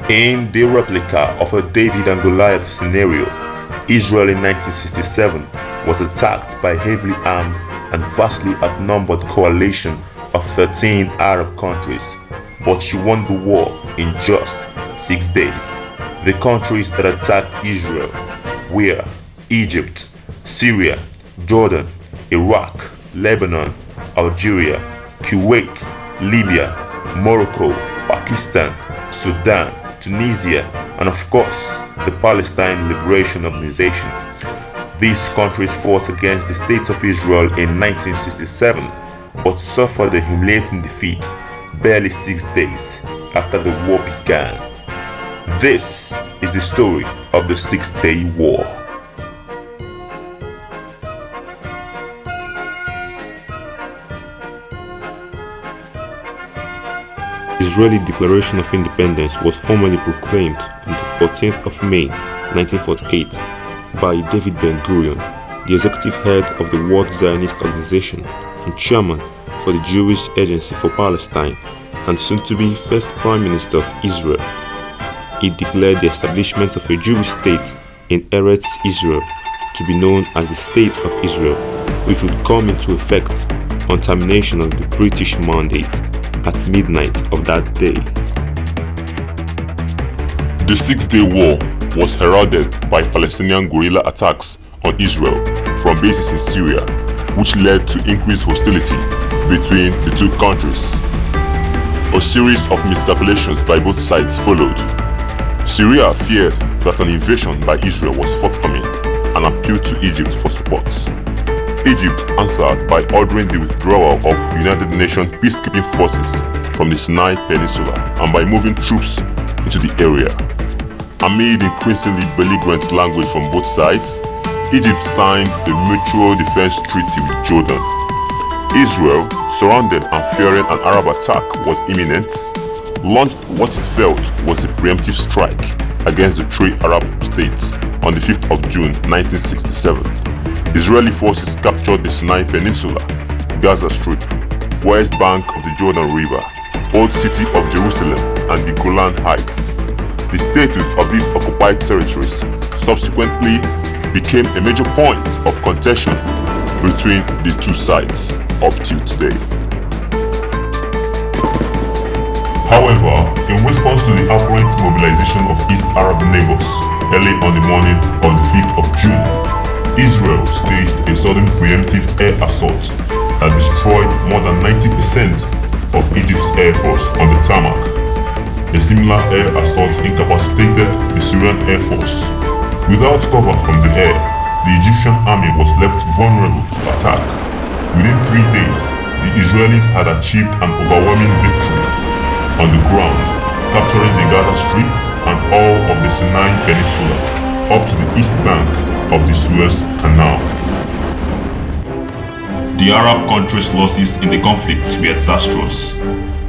In the replica of a David and Goliath scenario, Israel in 1967 was attacked by a heavily armed and vastly outnumbered coalition of 13 Arab countries, but she won the war in just 6 days. The countries that attacked Israel were Egypt, Syria, Jordan, Iraq, Lebanon, Algeria, Kuwait, Libya, Morocco, Pakistan, Sudan, Tunisia, and of course, the Palestine Liberation Organization. These countries fought against the State of Israel in 1967, but suffered a humiliating defeat barely 6 days after the war began. This is the story of the Six-Day War. The Israeli Declaration of Independence was formally proclaimed on the 14th of May 1948 by David Ben-Gurion, the executive head of the World Zionist Organization and chairman for the Jewish Agency for Palestine and soon-to-be first Prime Minister of Israel. He declared the establishment of a Jewish state in Eretz Israel to be known as the State of Israel, which would come into effect on termination of the British Mandate at midnight of that day. The Six-Day War was heralded by Palestinian guerrilla attacks on Israel from bases in Syria, which led to increased hostility between the two countries. A series of miscalculations by both sides followed. Syria feared that an invasion by Israel was forthcoming and appealed to Egypt for support. Egypt answered by ordering the withdrawal of United Nations peacekeeping forces from the Sinai Peninsula and by moving troops into the area. Amid increasingly belligerent language from both sides, Egypt signed a mutual defense treaty with Jordan. Israel, surrounded and fearing an Arab attack was imminent, launched what it felt was a preemptive strike against the three Arab states on the 5th of June 1967. Israeli forces captured the Sinai Peninsula, Gaza Strip, West Bank of the Jordan River, Old City of Jerusalem, and the Golan Heights. The status of these occupied territories subsequently became a major point of contention between the two sides up till today. However, in response to the apparent mobilization of its Arab neighbors early on the morning of the 5th of June, Israel staged a sudden preemptive air assault that destroyed more than 90% of Egypt's air force on the tarmac. A similar air assault incapacitated the Syrian Air Force. Without cover from the air, the Egyptian army was left vulnerable to attack. Within 3 days, the Israelis had achieved an overwhelming victory on the ground, capturing the Gaza Strip and all of the Sinai Peninsula up to the east bank of the Suez Canal. The Arab countries' losses in the conflict were disastrous.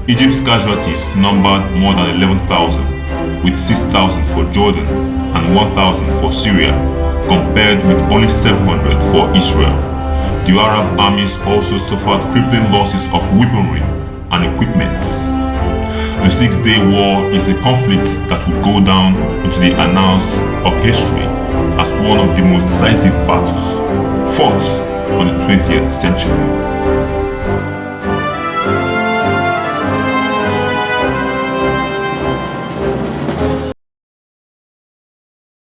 Egypt's casualties numbered more than 11,000, with 6,000 for Jordan and 1,000 for Syria, compared with only 700 for Israel. The Arab armies also suffered crippling losses of weaponry and equipment. The Six-Day War is a conflict that will go down into the annals of history as one of the most decisive battles fought on the 20th century.